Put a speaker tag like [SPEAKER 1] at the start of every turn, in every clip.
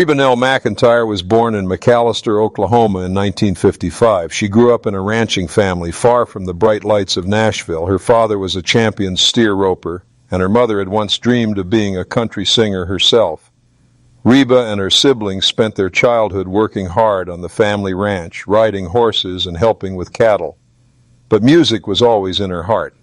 [SPEAKER 1] Reba McEntire was born in McAlester, Oklahoma in 1955. She grew up in a ranching family far from the bright lights of Nashville. Her father was a champion steer roper, and her mother had once dreamed of being a country singer herself. Reba and her siblings spent their childhood working hard on the family ranch, riding horses and helping with cattle. But music was always in her heart.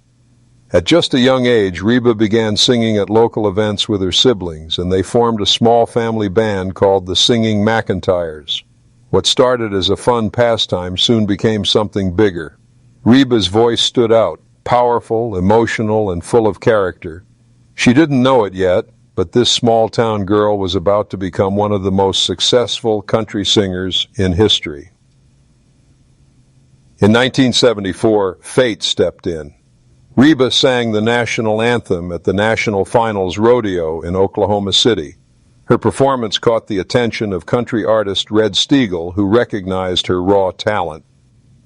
[SPEAKER 1] At just a young age, Reba began singing at local events with her siblings, and they formed a small family band called the Singing McEntires. What started as a fun pastime soon became something bigger. Reba's voice stood out, powerful, emotional, and full of character. She didn't know it yet, but this small-town girl was about to become one of the most successful country singers in history. In 1974, fate stepped in. Reba sang the national anthem at the National Finals Rodeo in Oklahoma City. Her performance caught the attention of country artist Red Steagall, who recognized her raw talent.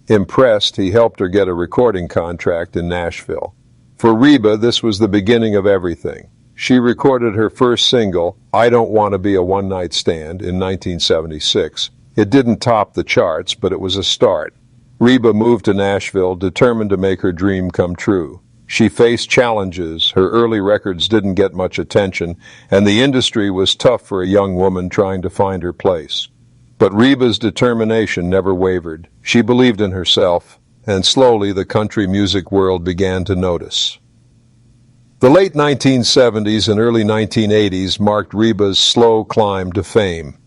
[SPEAKER 1] Impressed, he helped her get a recording contract in Nashville. For Reba, this was the beginning of everything. She recorded her first single, I Don't Want to Be a One-Night Stand, in 1976. It didn't top the charts, but it was a start. Reba moved to Nashville, determined to make her dream come true. She faced challenges. Her early records didn't get much attention, and the industry was tough for a young woman trying to find her place. But Reba's determination never wavered. She believed in herself, and slowly the country music world began to notice. The late 1970s and early 1980s marked Reba's slow climb to fame.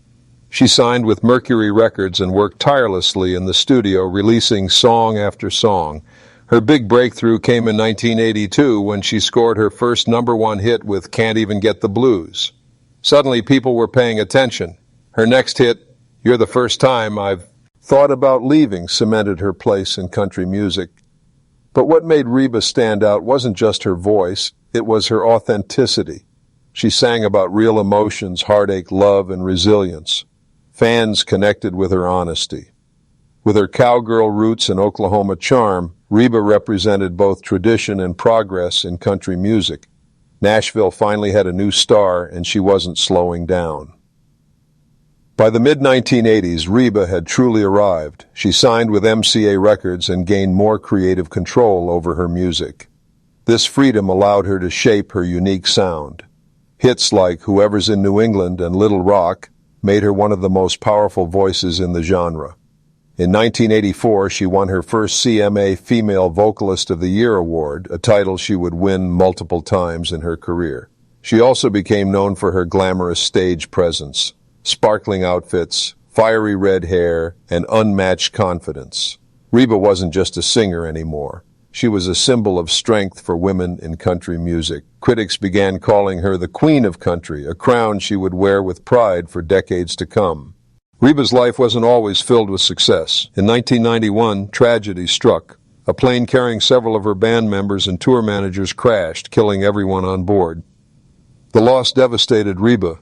[SPEAKER 1] She signed with Mercury Records and worked tirelessly in the studio, releasing song after song. Her big breakthrough came in 1982 when she scored her first #1 hit with Can't Even Get the Blues. Suddenly people were paying attention. Her next hit, You're the First Time I've Thought About Leaving, cemented her place in country music. But what made Reba stand out wasn't just her voice, it was her authenticity. She sang about real emotions, heartache, love, and resilience. Fans connected with her honesty. With her cowgirl roots and Oklahoma charm, Reba represented both tradition and progress in country music. Nashville finally had a new star, and she wasn't slowing down. By the mid-1980s, Reba had truly arrived. She signed with MCA Records and gained more creative control over her music. This freedom allowed her to shape her unique sound. Hits like Whoever's in New England and Little Rock made her one of the most powerful voices in the genre. In 1984, she won her first CMA Female Vocalist of the Year award, a title she would win multiple times in her career. She also became known for her glamorous stage presence, sparkling outfits, fiery red hair, and unmatched confidence. Reba wasn't just a singer anymore. She was a symbol of strength for women in country music. Critics began calling her the Queen of Country, a crown she would wear with pride for decades to come. Reba's life wasn't always filled with success. In 1991, tragedy struck. A plane carrying several of her band members and tour managers crashed, killing everyone on board. The loss devastated Reba.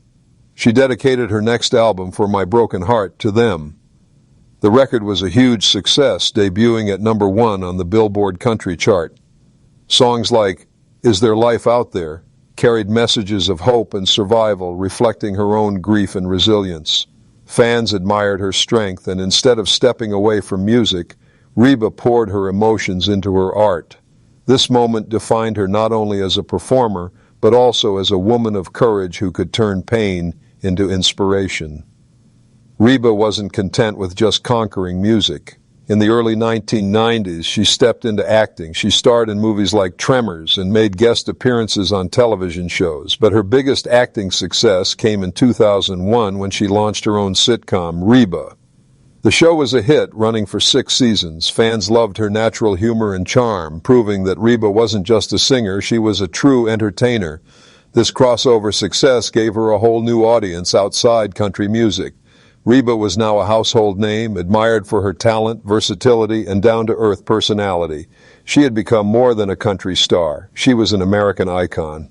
[SPEAKER 1] She dedicated her next album, For My Broken Heart, to them. The record was a huge success, debuting at #1 on the Billboard Country chart. Songs like Is There Life Out There carried messages of hope and survival, reflecting her own grief and resilience. Fans admired her strength, and instead of stepping away from music, Reba poured her emotions into her art. This moment defined her not only as a performer, but also as a woman of courage who could turn pain into inspiration. Reba wasn't content with just conquering music. In the early 1990s, she stepped into acting. She starred in movies like Tremors and made guest appearances on television shows. But her biggest acting success came in 2001 when she launched her own sitcom, Reba. The show was a hit, running for 6 seasons. Fans loved her natural humor and charm, proving that Reba wasn't just a singer, she was a true entertainer. This crossover success gave her a whole new audience outside country music. Reba was now a household name, admired for her talent, versatility, and down-to-earth personality. She had become more than a country star. She was an American icon.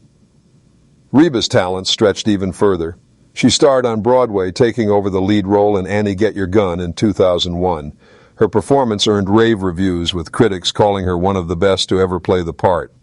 [SPEAKER 1] Reba's talent stretched even further. She starred on Broadway, taking over the lead role in Annie Get Your Gun in 2001. Her performance earned rave reviews, with critics calling her one of the best to ever play the part.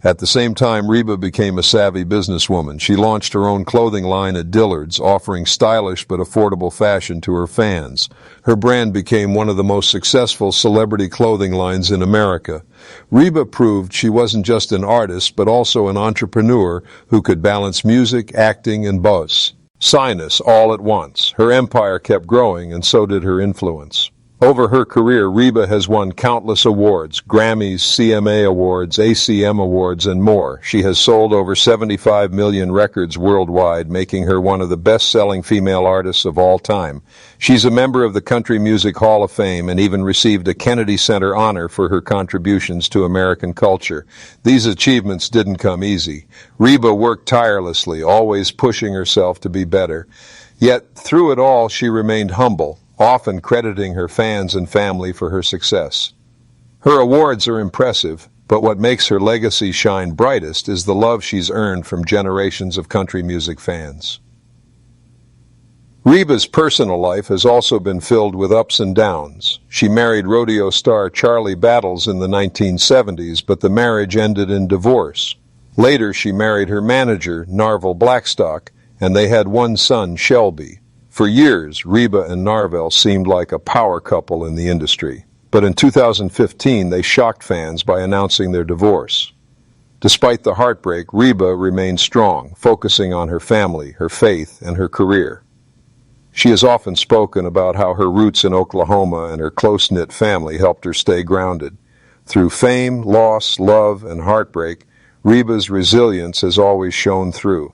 [SPEAKER 1] At the same time, Reba became a savvy businesswoman. She launched her own clothing line at Dillard's, offering stylish but affordable fashion to her fans. Her brand became one of the most successful celebrity clothing lines in America. Reba proved she wasn't just an artist, but also an entrepreneur who could balance music, acting, and buzz. Sinus all at once. Her empire kept growing, and so did her influence. Over her career, Reba has won countless awards, Grammys, CMA Awards, ACM Awards, and more. She has sold over 75 million records worldwide, making her one of the best-selling female artists of all time. She's a member of the Country Music Hall of Fame and even received a Kennedy Center honor for her contributions to American culture. These achievements didn't come easy. Reba worked tirelessly, always pushing herself to be better. Yet, through it all, she remained humble, often crediting her fans and family for her success. Her awards are impressive, but what makes her legacy shine brightest is the love she's earned from generations of country music fans. Reba's personal life has also been filled with ups and downs. She married rodeo star Charlie Battles in the 1970s, but the marriage ended in divorce. Later, she married her manager, Narvel Blackstock, and they had one son, Shelby. For years, Reba and Narvel seemed like a power couple in the industry. But in 2015, they shocked fans by announcing their divorce. Despite the heartbreak, Reba remained strong, focusing on her family, her faith, and her career. She has often spoken about how her roots in Oklahoma and her close-knit family helped her stay grounded. Through fame, loss, love, and heartbreak, Reba's resilience has always shone through.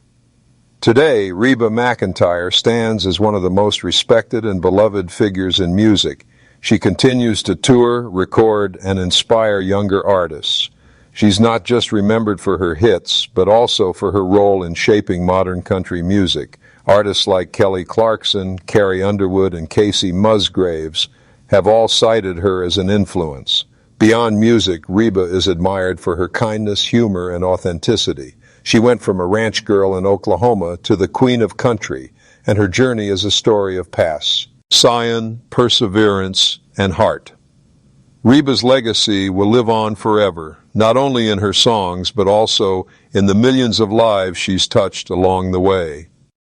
[SPEAKER 1] Today, Reba McEntire stands as one of the most respected and beloved figures in music. She continues to tour, record, and inspire younger artists. She's not just remembered for her hits, but also for her role in shaping modern country music. Artists like Kelly Clarkson, Carrie Underwood, and Casey Musgraves have all cited her as an influence. Beyond music, Reba is admired for her kindness, humor, and authenticity. She went from a ranch girl in Oklahoma to the queen of country, and her journey is a story of passion, perseverance, and heart. Reba's legacy will live on forever, not only in her songs, but also in the millions of lives she's touched along the way.